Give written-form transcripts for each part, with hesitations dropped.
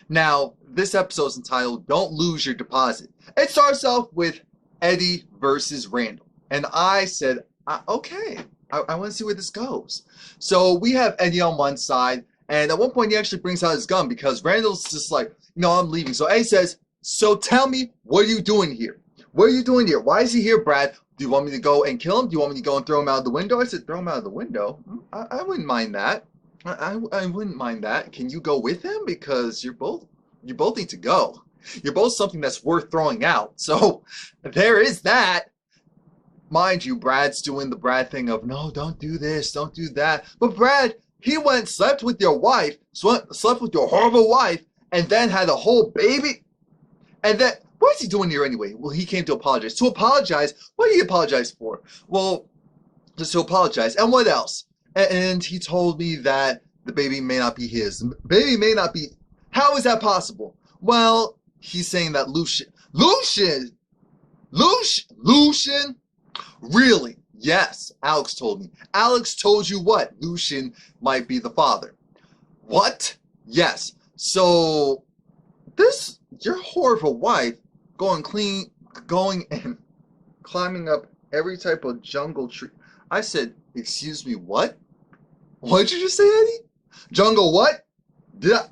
Now, this episode is entitled Don't Lose Your Deposit. It starts off with Eddie versus Randall. And I said, okay, I want to see where this goes. So we have Eddie on one side, and at one point he actually brings out his gun because Randall's just like, no, I'm leaving. So Eddie says, so tell me, what are you doing here? What are you doing here? Why is he here, Brad? Do you want me to go and kill him? Do you want me to go and throw him out of the window? I said, throw him out of the window? I wouldn't mind that. I wouldn't mind that. Can you go with him? Because you both need to go. You're both something that's worth throwing out. So there is that. Mind you, Brad's doing the Brad thing of, no, don't do this, don't do that. But Brad, he went and slept with your wife, slept with your horrible wife, and then had a whole baby. And then, what is he doing here anyway? Well, he came to apologize. To apologize? What did he apologize for? Well, just to apologize. And what else? And he told me that the baby may not be his. The baby may not be. How is that possible? Well, he's saying that Lucian. Really? Yes, Alex told me. Alex told you what? Lucian might be the father. What? Yes. So, your horrible wife, going and climbing up every type of jungle tree. I said, excuse me, what? What did you just say, Eddie? Jungle what? Did I?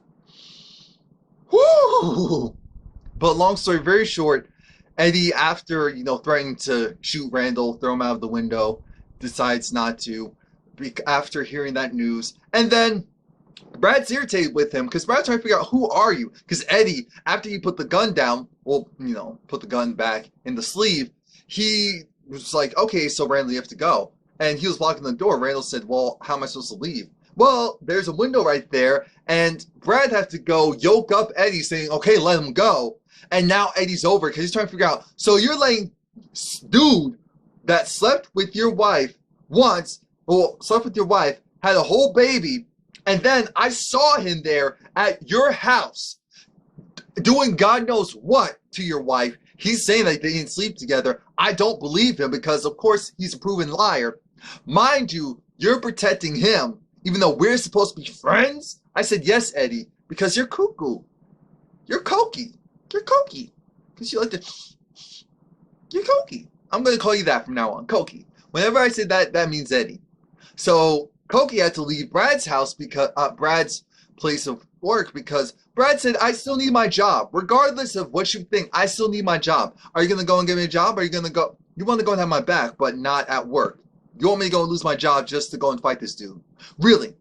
Whoo! But long story very short, Eddie, after, threatening to shoot Randall, throw him out of the window, decides not to, after hearing that news. And then Brad's irritated with him because Brad's trying to figure out, who are you? Because Eddie, after he put the gun down, put the gun back in the sleeve, he was like, okay, so Randall, you have to go. And he was blocking the door. Randall said, well, how am I supposed to leave? Well, there's a window right there, and Brad had to go yoke up Eddie, saying, okay, let him go. And now Eddie's over because he's trying to figure out, so you're letting dude that slept with your wife once, slept with your wife, had a whole baby, and then I saw him there at your house doing God knows what to your wife. He's saying that they didn't sleep together. I don't believe him because, of course, he's a proven liar. Mind you, you're protecting him, even though we're supposed to be friends? I said, yes, Eddie, because you're cuckoo. You're cokey. You're cokey. Because you like to... You're cokey. I'm going to call you that from now on. Cokey. Whenever I say that, that means Eddie. So, Cokey had to leave Brad's house, because Brad's place of work, because Brad said, I still need my job. Regardless of what you think, I still need my job. Are you going to go and get me a job? Or are you going to go... You want to go and have my back, but not at work. You want me to go and lose my job just to go and fight this dude? Really?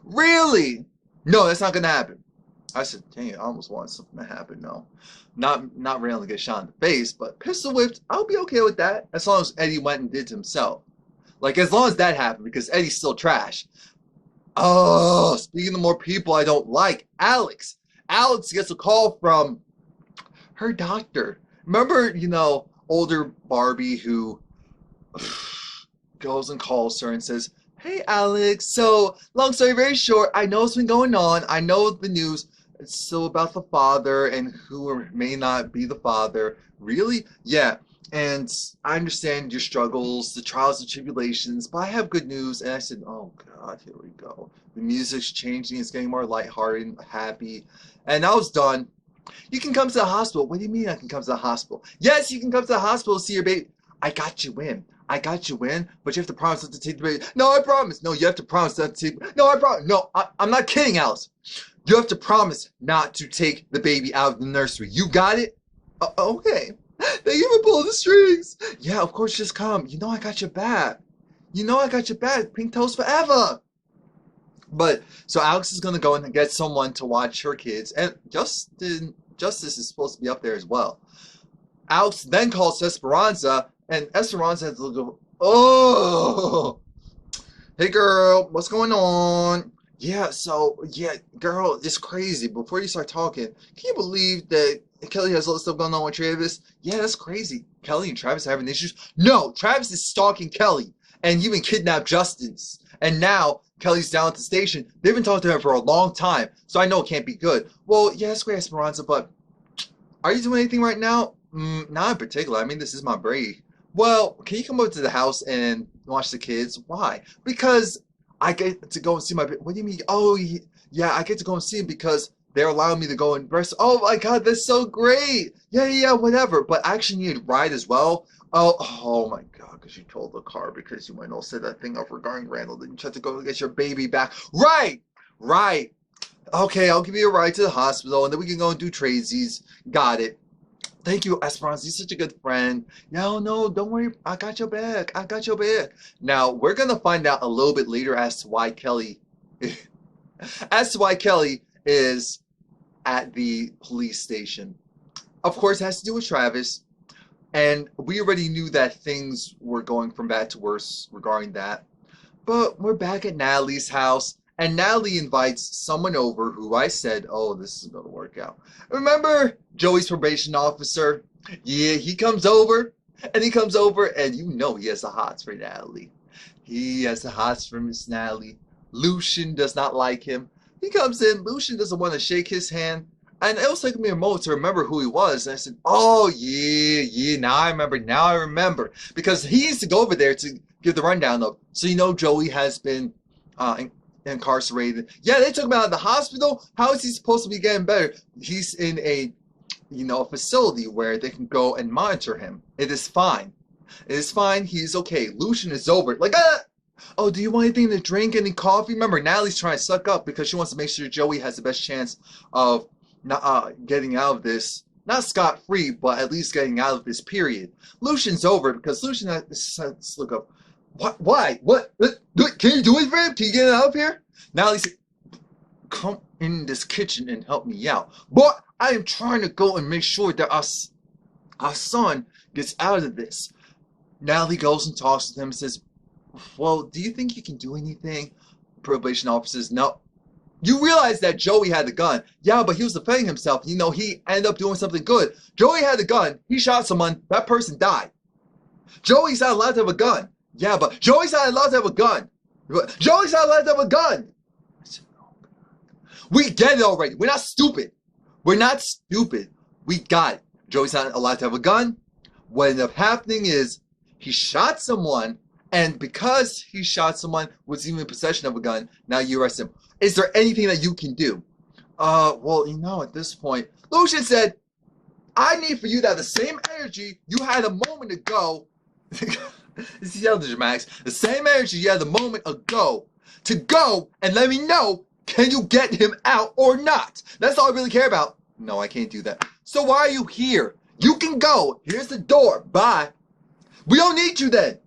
Really? No, that's not going to happen. I said, dang it, I almost wanted something to happen. No. Not randomly get shot in the face, but pistol whipped, I'll be okay with that. As long as Eddie went and did it himself. Like, as long as that happened, because Eddie's still trash. Oh, speaking of more people I don't like, Alex. Alex gets a call from her doctor. Remember, older Barbie who goes and calls her and says, hey, Alex, so, long story very short, I know what's been going on. I know the news. It's still about the father and who may not be the father. Really? Yeah. And I understand your struggles, the trials and tribulations, but I have good news. And I said, oh, God, here we go. The music's changing. It's getting more lighthearted and happy. And I was done. You can come to the hospital. What do you mean I can come to the hospital? Yes, you can come to the hospital to see your baby. I got you in. I got you in, but you have to promise not to take the baby. No, I promise. No, you have to promise not to take... No, I promise. No, I'm not kidding, Alice. You have to promise not to take the baby out of the nursery. You got it? Okay. They even pull the strings. Yeah, of course, just come. You know I got your back. You know I got your back. Pink toes forever. But, so Alex is going to go in and get someone to watch her kids. And Justice is supposed to be up there as well. Alex then calls Esperanza, and Esperanza has to look, oh, hey girl, what's going on? Yeah, so, yeah, girl, it's crazy. Before you start talking, can you believe that Kelly has all this stuff going on with Travis? Yeah, that's crazy. Kelly and Travis are having issues? No, Travis is stalking Kelly, and even kidnapped Justice. And now, Kelly's down at the station. They've been talking to her for a long time, so I know it can't be good. Well, yeah, that's great, Esperanza, but are you doing anything right now? Not in particular. I mean, this is my break. Well, can you come over to the house and watch the kids? Why? Because I get to go and see my... What do you mean? Oh, yeah, I get to go and see him because they're allowing me to go and rest. Oh my God, that's so great. Yeah, whatever. But I actually need a ride as well. Oh my God, because you told the car because you went and said that thing up regarding Randall. Then you tried to go get your baby back. Right. Okay, I'll give you a ride to the hospital, and then we can go and do tradesies. Got it. Thank you, Esperanza. You're such a good friend. No, don't worry. I got your back. Now, we're going to find out a little bit later as to why Kelly is at the police station. Of course, it has to do with Travis. And we already knew that things were going from bad to worse regarding that. But we're back at Natalie's house. And Natalie invites someone over who I said, oh, this is going to work out. Remember Joey's probation officer? Yeah, he comes over, and you know he has the hots for Natalie. He has the hots for Miss Natalie. Lucian does not like him. He comes in, Lucian doesn't want to shake his hand, and it was taking me a moment to remember who he was. And I said, oh, yeah, now I remember. Because he used to go over there to give the rundown of, so you know Joey has been incarcerated. Yeah, they took him out of the hospital. How is he supposed to be getting better? He's in a facility where they can go and monitor him. It is fine. He's okay. Lucian is over. Like, oh, do you want anything to drink? Any coffee? Remember, Natalie's trying to suck up because she wants to make sure Joey has the best chance of getting out of this. Not scot-free, but at least getting out of this period. Lucian's over because Lucian has this look up. What? Why? What? Can you do it for him? Can you get out of here? Natalie said, come in this kitchen and help me out. But I am trying to go and make sure that our son gets out of this. Natalie goes and talks to him and says, well, do you think you can do anything? Probation officer says, no. You realize that Joey had the gun. Yeah, but he was defending himself. You know, he ended up doing something good. Joey had the gun. He shot someone. That person died. Joey's not allowed to have a gun. Yeah, but Joey's not allowed to have a gun. Joey's not allowed to have a gun. I said, oh, we get it already. We're not stupid. We got it. Joey's not allowed to have a gun. What ended up happening is he shot someone, and because he shot someone, was even in possession of a gun, now you arrest him. Is there anything that you can do? Well, at this point, Lucian said, I need for you to have the same energy you had a moment ago. This is the dramatics. The same energy you had a moment ago to go and let me know, can you get him out or not? That's all I really care about. No, I can't do that. So why are you here? You can go. Here's the door. Bye. We don't need you then.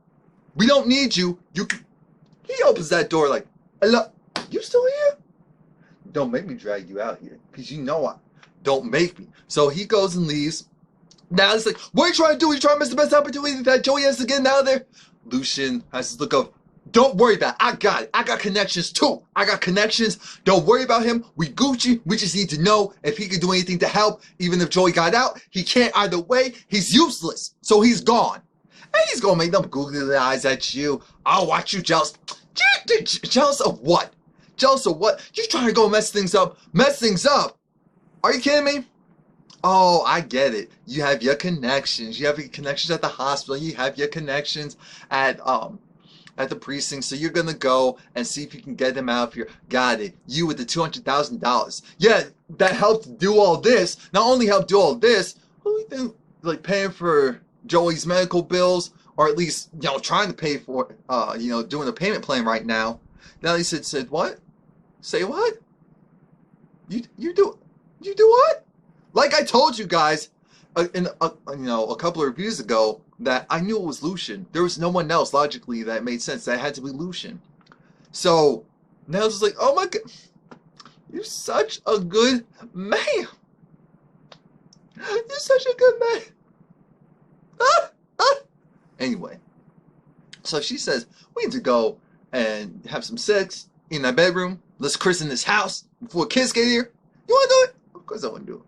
We don't need you. You can. He opens that door like, hello, you still here? Don't make me drag you out here, because you know I. Don't make me. So he goes and leaves. Now it's like, what are you trying to do? Are you trying to miss the best opportunity that Joey has to get out of there? Lucian has this look of, don't worry about it. I got it. I got connections too. Don't worry about him. We Gucci. We just need to know if he can do anything to help. Even if Joey got out, he can't either way. He's useless. So he's gone. And he's going to make them googly eyes at you. I'll watch you jealous. Jealous of what? You're trying to go mess things up. Are you kidding me? Oh, I get it. You have your connections. You have your connections at the hospital. You have your connections at the precinct. So you're gonna go and see if you can get him out of here. Got it. You with the $200,000. Yeah, that helped do all this. Not only helped do all this, who do you think like paying for Joey's medical bills, or at least trying to pay for doing a payment plan right now. Now he said what? Say what? You do what? Like I told you guys in a couple of reviews ago that I knew it was Lucian. There was no one else logically that made sense. That had to be Lucian. So now it's like, oh my God, you're such a good man. You're such a good man. Anyway, so she says we need to go and have some sex in that bedroom. Let's christen this house before kids get here. You want to do it? Of course I want to do it.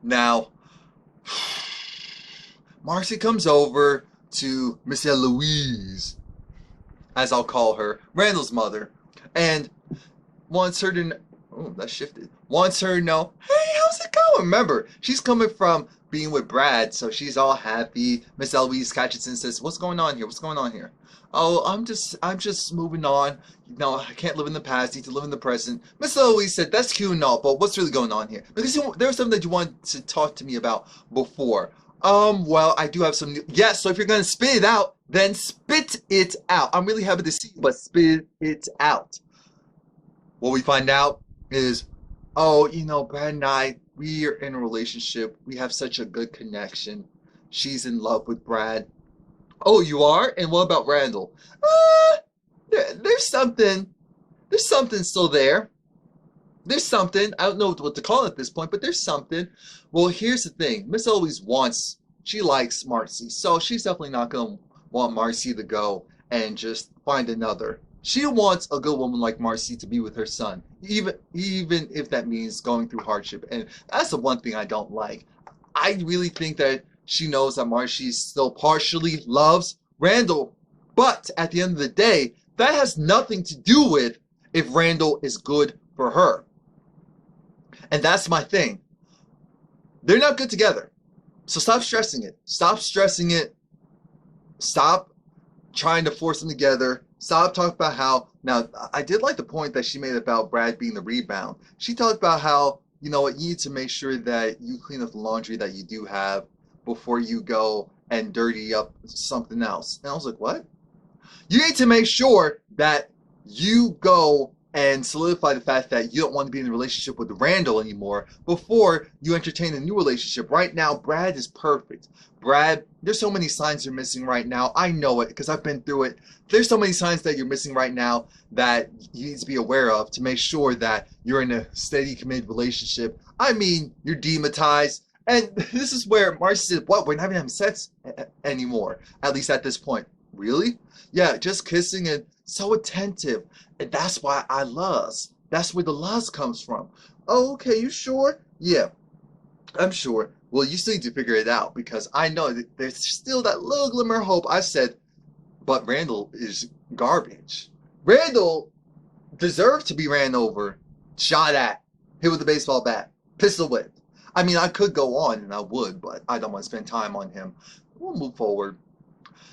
Now, Marcy comes over to Miss Eloise, as I'll call her, Randall's mother, and wants her to know, wants her to know, hey, how's it going, remember, she's coming from being with Brad, so she's all happy. Miss Eloise catches and says, "What's going on here? What's going on here?" "Oh, I'm just moving on. No, I can't live in the past. I need to live in the present." Miss Eloise said, "That's cute and all, but what's really going on here? Because there was something that you wanted to talk to me about before." Well, I do have some new. Yes, so if you're gonna spit it out, then spit it out. I'm really happy to see you, but spit it out. What we find out is, oh, Brad and I, we are in a relationship. We have such a good connection. She's in love with Brad. "Oh, you are? And what about Randall?" Uh, there's something. There's something still there. There's something. I don't know what to call it at this point, but there's something. Well, here's the thing. Miss always she likes Marcy, so she's definitely not going to want Marcy to go and just find another. She wants a good woman like Marcy to be with her son, even if that means going through hardship. And that's the one thing I don't like. I really think that she knows that Marcy still partially loves Randall. But at the end of the day, that has nothing to do with if Randall is good for her. And that's my thing. They're not good together. So stop stressing it. Stop stressing it. Stop trying to force them together. Stop talking about how. Now, I did like the point that she made about Brad being the rebound. She talked about how, you need to make sure that you clean up the laundry that you do have before you go and dirty up something else. And I was like, what? You need to make sure that you go and solidify the fact that you don't want to be in a relationship with Randall anymore before you entertain a new relationship. Right now, Brad is perfect. Brad, there's so many signs you're missing right now. I know it because I've been through it. There's so many signs that you're missing right now that you need to be aware of to make sure that you're in a steady, committed relationship. I mean, you're demonetized. And this is where Marcy said, "What? We're not even having sex anymore, at least at this point." "Really?" "Yeah, just kissing and so attentive. And that's why I lust. That's where the lust comes from." "Oh, okay, you sure?" "Yeah, I'm sure." "Well, you still need to figure it out because I know that there's still that little glimmer of hope." I said, "But Randall is garbage. Randall deserves to be ran over, shot at, hit with a baseball bat, pistol whipped." I mean, I could go on and I would, but I don't want to spend time on him. We'll move forward.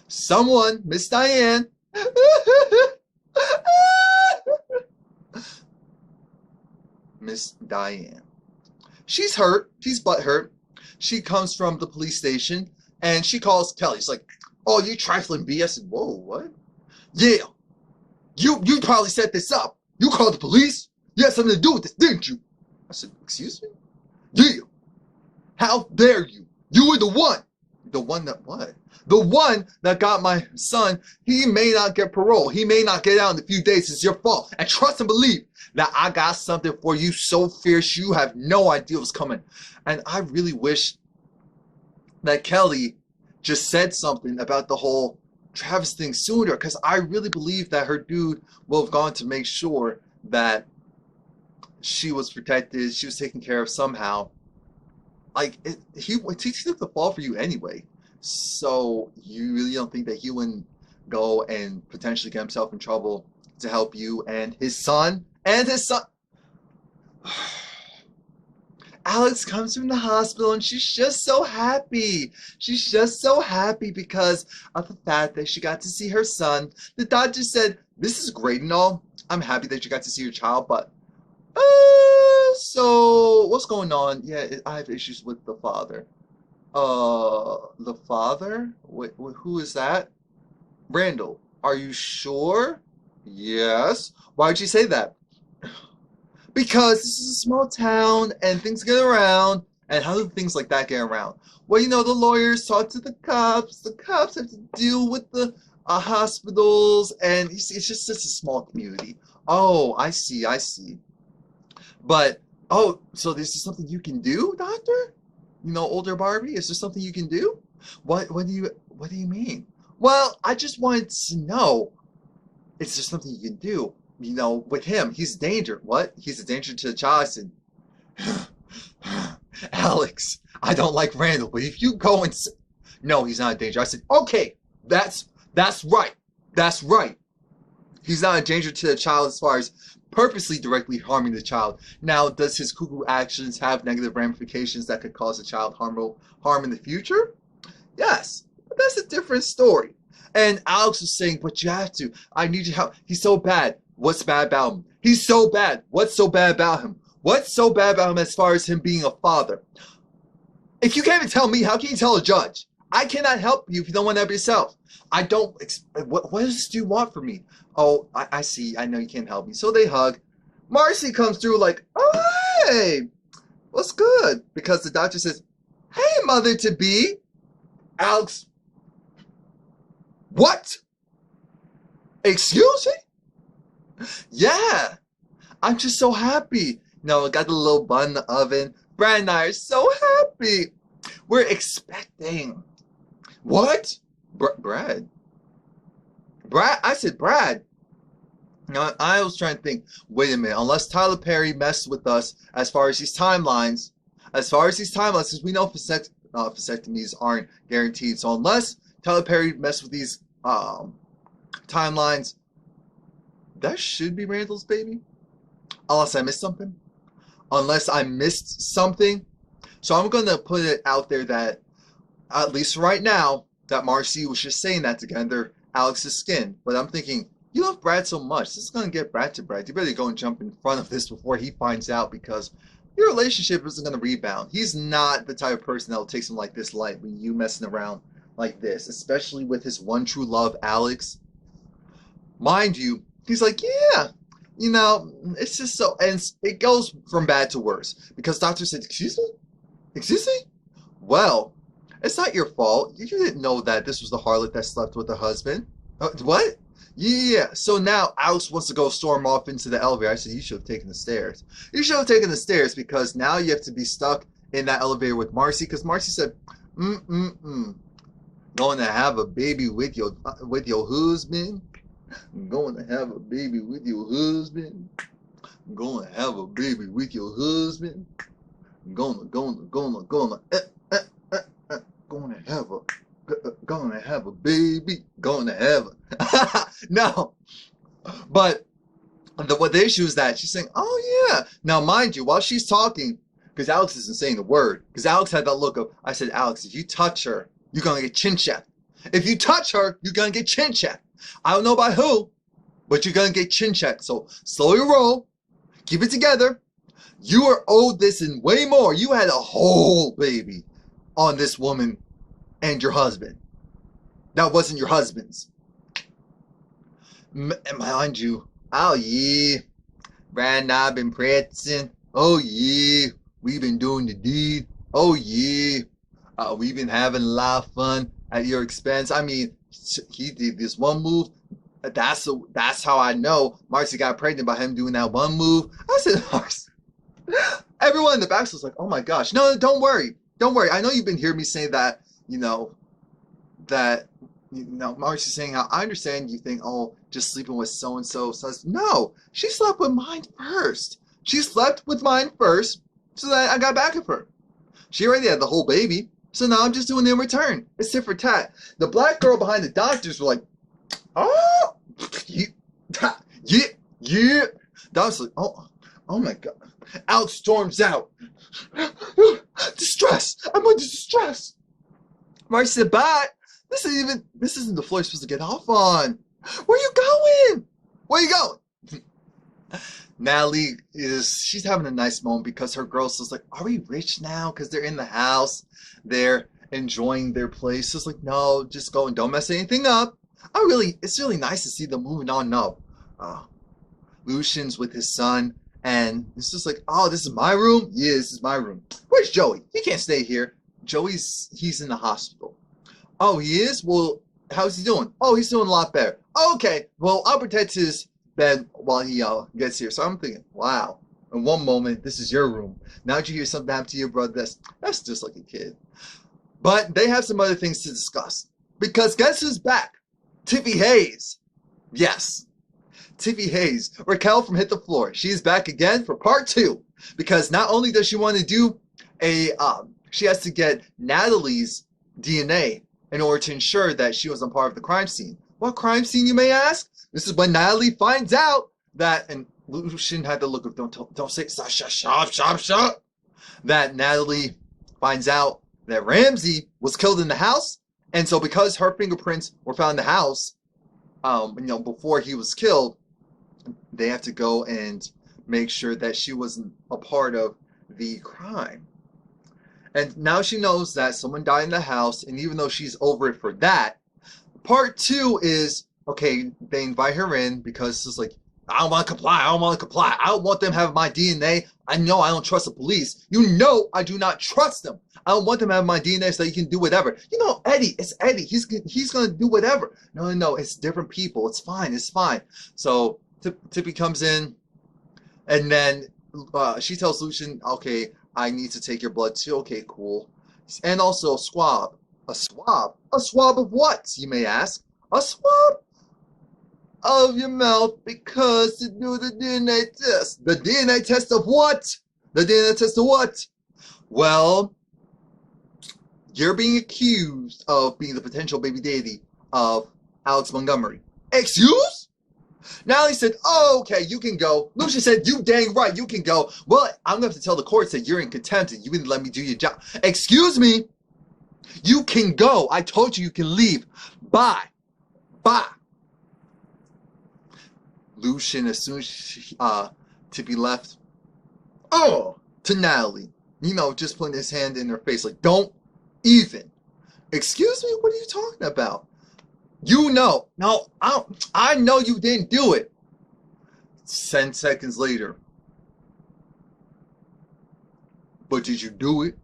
Someone, Miss Diane. Miss Diane. She's hurt. She's butthurt. She comes from the police station and she calls Kelly. She's like, "Oh, you trifling B." I said, "Whoa, what?" "Yeah, you probably set this up. You called the police. You had something to do with this, didn't you?" I said, "Excuse me?" "Yeah. How dare you? You were the one." "The one that what?" "The one that got my son. He may not get parole. He may not get out in a few days. It's your fault. And trust and believe that I got something for you so fierce you have no idea what's coming." And I really wish that Kelly just said something about the whole Travis thing sooner, because I really believe that her dude will have gone to make sure that she was protected, she was taken care of somehow. Like, he took the fall for you anyway. So you really don't think that he wouldn't go and potentially get himself in trouble to help you and his son? And his son. Alex comes from the hospital and she's just so happy. She's just so happy because of the fact that she got to see her son. The doctor said, "This is great and all. I'm happy that you got to see your child, but so what's going on?" "Yeah, I have issues with the father." The father? Wait, who is that?" "Randall." "Are you sure?" "Yes." "Why'd you say that?" "Because this is a small town and things get around." "And how do things like that get around?" "Well, the lawyers talk to the cops. The cops have to deal with the hospitals, and it's just such a small community." "Oh, I see, I see. But, so this is something you can do, doctor? Older Barbie, is there something you can do?" What do you mean?" "Well, I just wanted to know, is there something you can do? With him, he's a danger." "What? He's a danger to the child?" I said, "Alex, I don't like Randall, but if you go and say, no, he's not a danger." I said, "Okay, that's right. That's right. He's not a danger to the child as far as purposely directly harming the child. Now, does his cuckoo actions have negative ramifications that could cause the child harm in the future? Yes, but that's a different story. And Alex was saying, but you have to. I need your help. He's so bad. What's bad about him? He's so bad. What's so bad about him? What's so bad about him as far as him being a father? If you can't even tell me, how can you tell a judge? I cannot help you if you don't want to help yourself. I don't. What else do you want from me? Oh, I see. I know you can't help me. So they hug. Marcy comes through like, oh, hey, what's good? Because the doctor says, hey, mother-to-be. Alex, what? Excuse me? Yeah, I'm just so happy. No, I got the little bun in the oven. Brad and I are so happy. We're expecting. What? Brad? Brad? I said Brad. Now, I was trying to think, wait a minute, unless Tyler Perry messed with us as far as these timelines, because we know vasectomies aren't guaranteed. So unless Tyler Perry messed with these timelines, that should be Randall's baby. Unless I missed something. So I'm going to put it out there that, at least right now, that Marcy was just saying that to get under Alex's skin. But I'm thinking, you love Brad so much. This is going to get Brad to Brad. You better go and jump in front of this before he finds out, because your relationship isn't going to rebound. He's not the type of person that will take something like this lightly, you messing around like this, especially with his one true love, Alex. Mind you, he's like, yeah, you know, it's just so, and it goes from bad to worse, because doctor said, excuse me? Excuse me? Well, it's not your fault. You didn't know that this was the harlot that slept with her husband. What? Yeah. So now Alex wants to go storm off into the elevator. I said, you should have taken the stairs. You should have taken the stairs, because now you have to be stuck in that elevator with Marcy, because Marcy said, going to have a baby with your husband? Going to have a baby with your husband? Going to have a baby with your husband? Gonna have a baby. Gonna have a no. But what the issue is that she's saying, oh yeah. Now mind you, while she's talking, because Alex isn't saying the word, because Alex had that look of, I said, Alex, if you touch her, you're gonna get chin checked. If you touch her, you're gonna get chin checked. I don't know by who, but you're gonna get chin checked. So slowly roll, keep it together. You are owed this and way more. You had a whole baby on this woman and your husband. That wasn't your husband's. Mind you, oh yeah, Brad and I have been practicing. Oh yeah, we've been doing the deed. Oh yeah, we've been having a lot of fun at your expense. I mean, he did this one move. That's how I know Marcy got pregnant by him doing that one move. I said, Marcy. Everyone in the back was like, oh my gosh. No, don't worry. Don't worry. I know you've been hearing me say that, Marcy's saying how I understand you think, oh, just sleeping with so-and-so. No, she slept with mine first. She slept with mine first so that I got back of her. She already had the whole baby. So now I'm just doing it in return. It's tit for tat. The black girl behind the doctors were like, oh, yeah. Doctor's like, oh my God. Alex storms out. Distress. I'm under distress. Marcy said, bye. This isn't the floor you're supposed to get off on. Where are you going? Where are you going? Natalie she's having a nice moment because her girl's just like, are we rich now? Because they're in the house. They're enjoying their place. Just like, no, just go and don't mess anything up. It's really nice to see them moving on up. Lucian's with his son. And it's just like, oh, this is my room? Yeah, this is my room. Where's Joey? He can't stay here. He's in the hospital. Oh, he is? Well, how's he doing? Oh, he's doing a lot better. Okay, well, I'll protect his bed while he gets here. So I'm thinking, wow. In one moment, this is your room. Now that you hear something happen to your brother, that's just like a kid. But they have some other things to discuss. Because guess who's back? Tiffy Hayes. Yes. Tiffy Hayes, Raquel from Hit the Floor. She's back again for part 2. Because not only does she want to do she has to get Natalie's DNA in order to ensure that she wasn't part of the crime scene. What crime scene, you may ask? This is when Natalie finds out that, and Lucian had the look of don't say shut, that Natalie finds out that Ramsey was killed in the house, and so because her fingerprints were found in the house, before he was killed, they have to go and make sure that she wasn't a part of the crime. And now she knows that someone died in the house, and even though she's over it for that, part two is, okay, they invite her in because it's like, I don't want to comply. I don't want them having my DNA. I know I don't trust the police. You know I do not trust them. I don't want them having my DNA so you can do whatever. Eddie, it's Eddie. He's going to do whatever. No, it's different people. It's fine. So Tippy comes in, and then she tells Lucian, okay, I need to take your blood too. Okay, cool. And also a swab. A swab? A swab of what, you may ask? A swab of your mouth, because to do the DNA test. The DNA test of what? The DNA test of what? Well, you're being accused of being the potential baby daddy of Alex Montgomery. Excuse? Natalie said, oh, okay, you can go. Lucian said, you dang right, you can go. Well, I'm going to have to tell the courts that you're in contempt and you didn't let me do your job. Excuse me? You can go. I told you can leave. Bye. Lucian, as soon as Tippy left, to Natalie, just putting his hand in her face, like, don't even. Excuse me, what are you talking about? No, I know you didn't do it. 10 seconds later. But did you do it?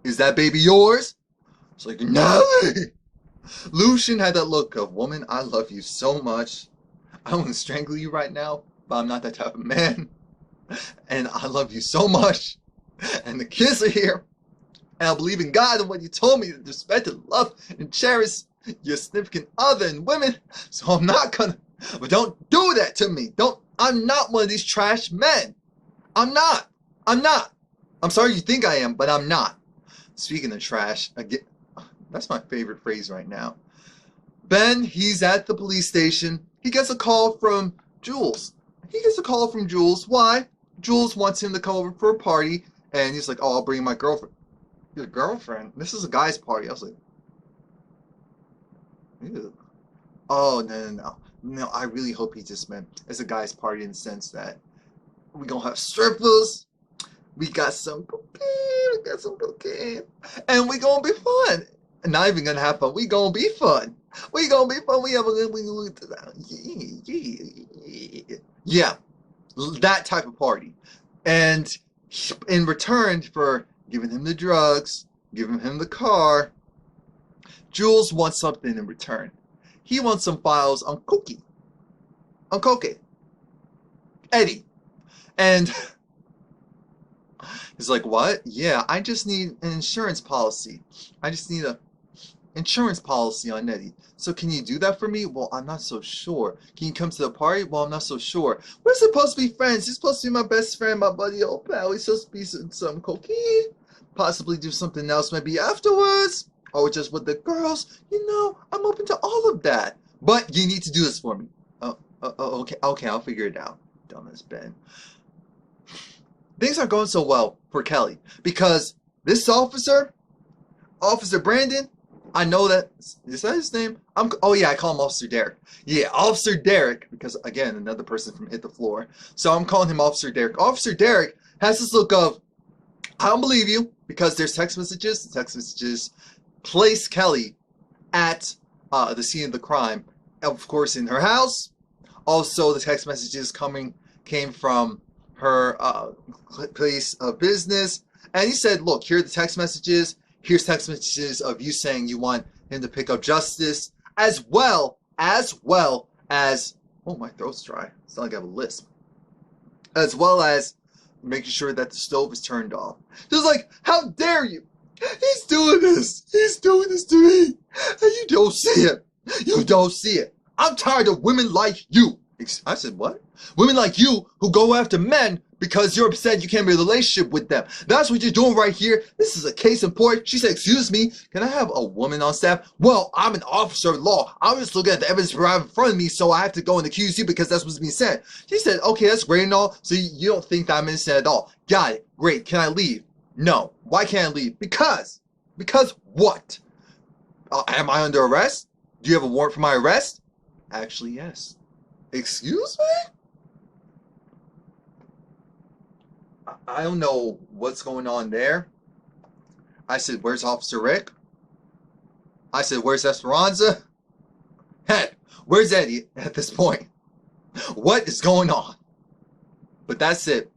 Is that baby yours? It's like, Natalie! Lucian had that look of, woman, I love you so much. I want to strangle you right now, but I'm not that type of man. And I love you so much. And the kids are here. And I believe in God and what you told me to respect and love and cherish your significant other and women. So I'm not gonna. But don't do that to me. I'm not one of these trash men. I'm not. I'm sorry you think I am, but I'm not. Speaking of trash, again, that's my favorite phrase right now. Ben, he's at the police station. He gets a call from Jules. Why? Jules wants him to come over for a party, and he's like, oh, I'll bring my girlfriend. Your girlfriend? This is a guy's party. I was like, ew. Oh, no, I really hope he just meant it's a guy's party in the sense that we're going to have strippers, we got some cocaine, and we're going to be fun. And not even going to have fun, we're going to be fun. We have a yeah, that type of party. And in return for giving him the drugs, giving him the car, Jules wants something in return. He wants some files on Cookie. Eddie. And he's like, what? Yeah, I just need an insurance policy. I just need a insurance policy on Eddie. So can you do that for me? Well, I'm not so sure. Can you come to the party? Well, I'm not so sure. We're supposed to be friends. He's supposed to be my best friend, my buddy, old pal. He's supposed to be some cocaine. Possibly do something else maybe afterwards. Or just with the girls. I'm open to all of that. But you need to do this for me. Okay, I'll figure it out. Dumbass Ben. Things aren't going so well for Kelly. Because this officer, Officer Brandon, I know that, is that his name? I call him Officer Derek. Yeah, Officer Derek, because again, another person from Hit the Floor. So I'm calling him Officer Derek. Officer Derek has this look of, I don't believe you, because there's text messages. The text messages place Kelly at the scene of the crime. Of course, in her house. Also, the text messages came from her place of business. And he said, look, here are the text messages. Here's text messages of you saying you want him to pick up justice, as well as, oh, my throat's dry. It's not like I have a lisp. As well as making sure that the stove is turned off. Just like, how dare you? He's doing this. He's doing this to me. And you don't see it. You don't see it. I'm tired of women like you. I said, what? Women like you who go after men because you're upset you can't be in a relationship with them. That's what you're doing right here. This is a case in point. She said, excuse me, can I have a woman on staff? Well, I'm an officer of law. I was looking at the evidence right in front of me, so I have to go and accuse you because that's what's being said. She said, okay, that's great and all. So you don't think that I'm innocent at all. Got it. Great. Can I leave? No. Why can't I leave? Because what? Am I under arrest? Do you have a warrant for my arrest? Actually, yes. Excuse me? I don't know what's going on there. I said, where's Officer Rick? I said, where's Esperanza? Heck, where's Eddie at this point? What is going on? But that's it.